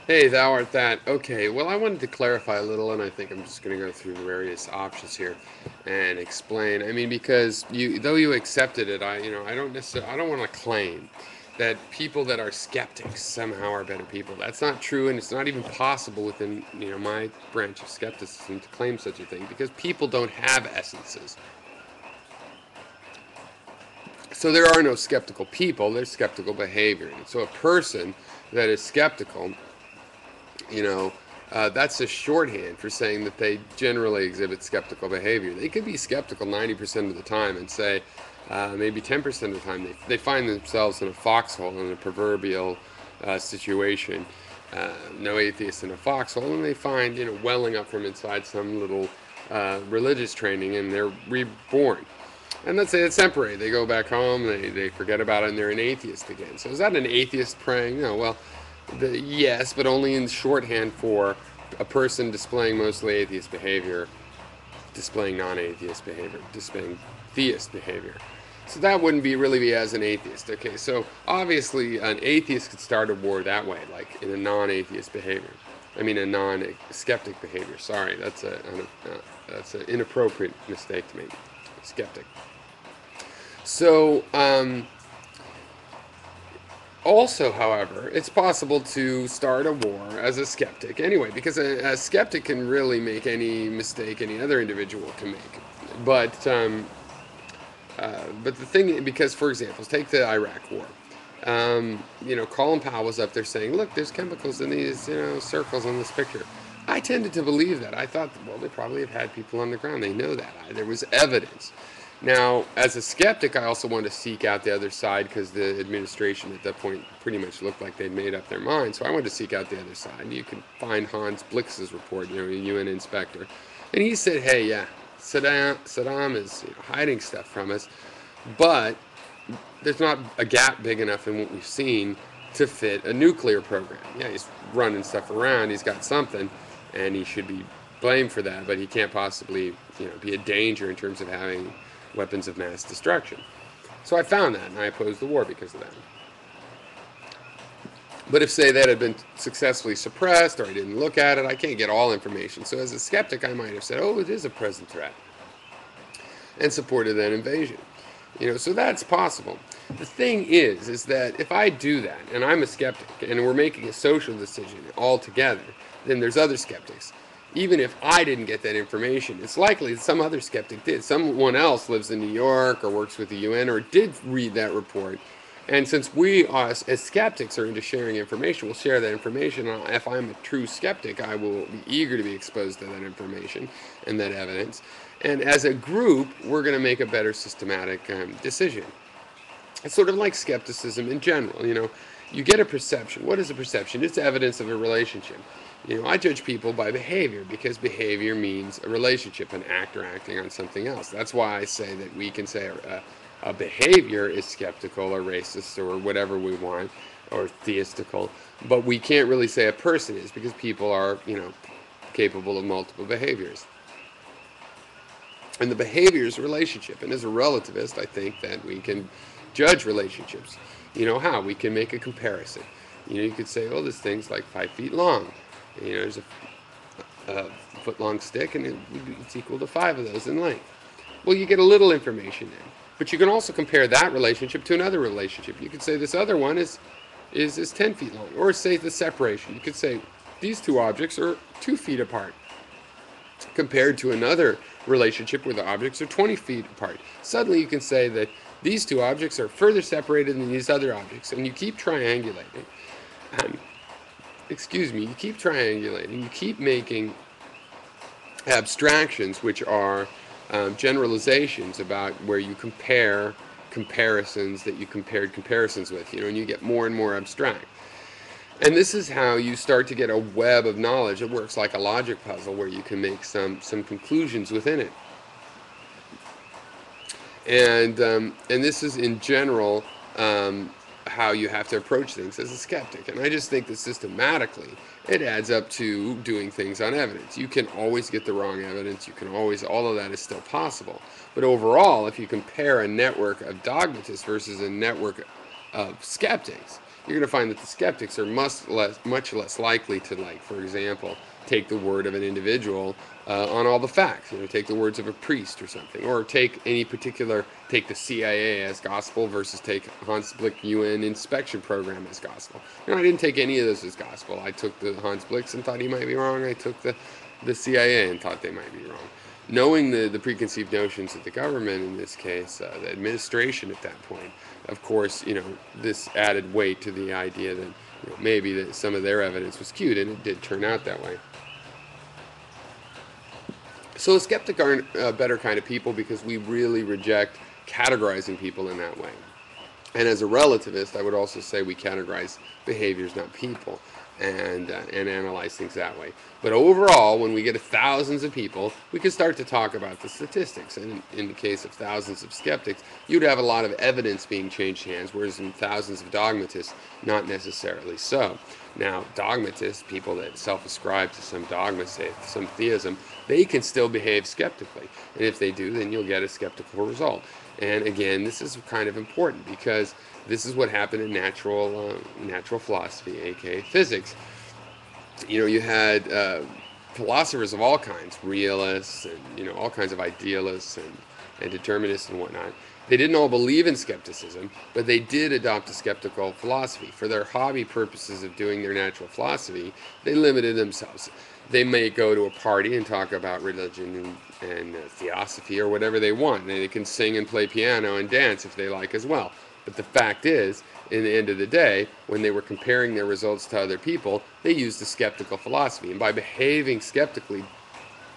Hey, thou art that. Okay, well, I wanted to clarify a little, and I think I'm just going to go through the various options here and explain. I mean, because though you accepted it, I don't necessarily, I don't want to claim that people that are skeptics somehow are better people. That's not true, and it's not even possible within, my branch of skepticism to claim such a thing because people don't have essences. So there are no skeptical people, there's skeptical behavior. And so a person that is skeptical, you know, that's a shorthand for saying that they generally exhibit skeptical behavior. They could be skeptical 90% of the time and say maybe 10% of the time they find themselves in a foxhole, in a proverbial situation. No atheist in a foxhole, and they find, welling up from inside some little religious training, and they're reborn. And let's say it's temporary. They go back home, they forget about it, and they're an atheist again. So is that an atheist praying? No. Well, yes, but only in shorthand for a person displaying mostly atheist behavior, displaying non-atheist behavior, displaying theist behavior. So that wouldn't be really be as an atheist. Okay, so obviously an atheist could start a war that way, like in a non-atheist behavior. I mean, a non-skeptic behavior. Sorry, that's an inappropriate mistake to make. Skeptic. So, also, however, it's possible to start a war as a skeptic anyway, because a skeptic can really make any mistake any other individual can make. But but the thing, because for example, take the Iraq War. Colin Powell was up there saying, "Look, there's chemicals in these, circles on this picture." I tended to believe that. I thought, well, they probably have had people on the ground. They know that. There was evidence. Now, as a skeptic, I also wanted to seek out the other side because the administration at that point pretty much looked like they'd made up their mind. So I wanted to seek out the other side. You can find Hans Blix's report, a UN inspector, and he said, "Hey, yeah, Saddam is hiding stuff from us, but there's not a gap big enough in what we've seen to fit a nuclear program. Yeah, he's running stuff around. He's got something, and he should be blamed for that. But he can't possibly, be a danger in terms of having weapons of mass destruction." So I found that, and I opposed the war because of that. But if, say, that had been successfully suppressed or I didn't look at it, I can't get all information. So as a skeptic, I might have said, "Oh, it is a present threat," and supported that invasion. So that's possible. The thing is that if I do that and I'm a skeptic and we're making a social decision all together, then there's other skeptics. Even if I didn't get that information, it's likely that some other skeptic did. Someone else lives in New York or works with the UN or did read that report. And since we as skeptics are into sharing information, we'll share that information. If I'm a true skeptic, I will be eager to be exposed to that information and that evidence. And as a group, we're going to make a better systematic decision. It's sort of like skepticism in general. You get a perception. What is a perception? It's evidence of a relationship. I judge people by behavior because behavior means a relationship, an actor acting on something else. That's why I say that we can say a behavior is skeptical or racist or whatever we want or theistical, but we can't really say a person is because people are, capable of multiple behaviors. And the behavior is a relationship. And as a relativist, I think that we can judge relationships. How? We can make a comparison. You could say, "Oh, this thing's like 5 feet long. There's a foot long stick, and it's equal to five of those in length." Well, you get a little information then. But you can also compare that relationship to another relationship. You could say this other one is 10 feet long. Or say the separation. You could say these two objects are 2 feet apart compared to another relationship where the objects are 20 feet apart. Suddenly you can say that these two objects are further separated than these other objects, and you keep triangulating. Um, you keep triangulating, you keep making abstractions, which are generalizations about where you compare comparisons that you compared comparisons with, and you get more and more abstract. And this is how you start to get a web of knowledge. It works like a logic puzzle where you can make some conclusions within it. And this is in general how you have to approach things as a skeptic. And I just think that systematically it adds up to doing things on evidence. You can always get the wrong evidence. You can always, all of that is still possible. But overall, if you compare a network of dogmatists versus a network of skeptics, you're going to find that the skeptics are much less likely to, like, for example, take the word of an individual on all the facts. Take the words of a priest or something, or take the CIA as gospel versus take Hans Blick UN inspection program as gospel. I didn't take any of those as gospel. I took the Hans Blicks and thought he might be wrong. I took the CIA and thought they might be wrong. Knowing the preconceived notions of the government in this case, the administration at that point, of course, this added weight to the idea that maybe that some of their evidence was skewed, and it did turn out that way. So skeptics aren't a better kind of people because we really reject categorizing people in that way. And as a relativist, I would also say we categorize behaviors, not people, and analyze things that way. But overall, when we get thousands of people, we can start to talk about the statistics. And in the case of thousands of skeptics, you'd have a lot of evidence being changed hands, whereas in thousands of dogmatists, not necessarily so. Now, dogmatists, people that self-ascribe to some dogma, say some theism, they can still behave skeptically. And if they do, then you'll get a skeptical result. And again, this is kind of important because this is what happened in natural philosophy, aka physics. You had philosophers of all kinds, realists and all kinds of idealists and determinists and whatnot. They didn't all believe in skepticism, but they did adopt a skeptical philosophy. For their hobby purposes of doing their natural philosophy, they limited themselves. They may go to a party and talk about religion and theosophy or whatever they want. And they can sing and play piano and dance if they like as well. But the fact is, in the end of the day, when they were comparing their results to other people, they used a skeptical philosophy. And by behaving skeptically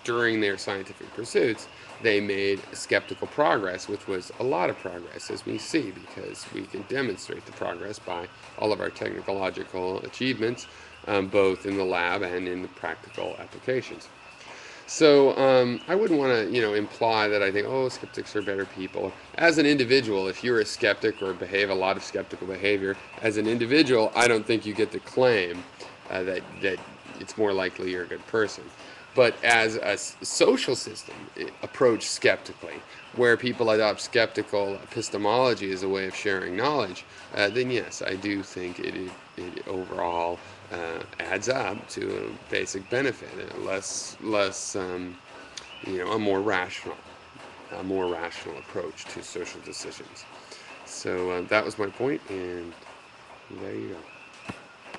during their scientific pursuits, they made skeptical progress, which was a lot of progress, as we see, because we can demonstrate the progress by all of our technological achievements, both in the lab and in the practical applications. So I wouldn't want to, imply that I think, skeptics are better people. As an individual, if you're a skeptic or behave a lot of skeptical behavior, as an individual, I don't think you get to claim that it's more likely you're a good person. But as a social system approach skeptically, where people adopt skeptical epistemology as a way of sharing knowledge, then yes, I do think it overall adds up to a basic benefit, a more rational approach to social decisions. So that was my point, and there you go.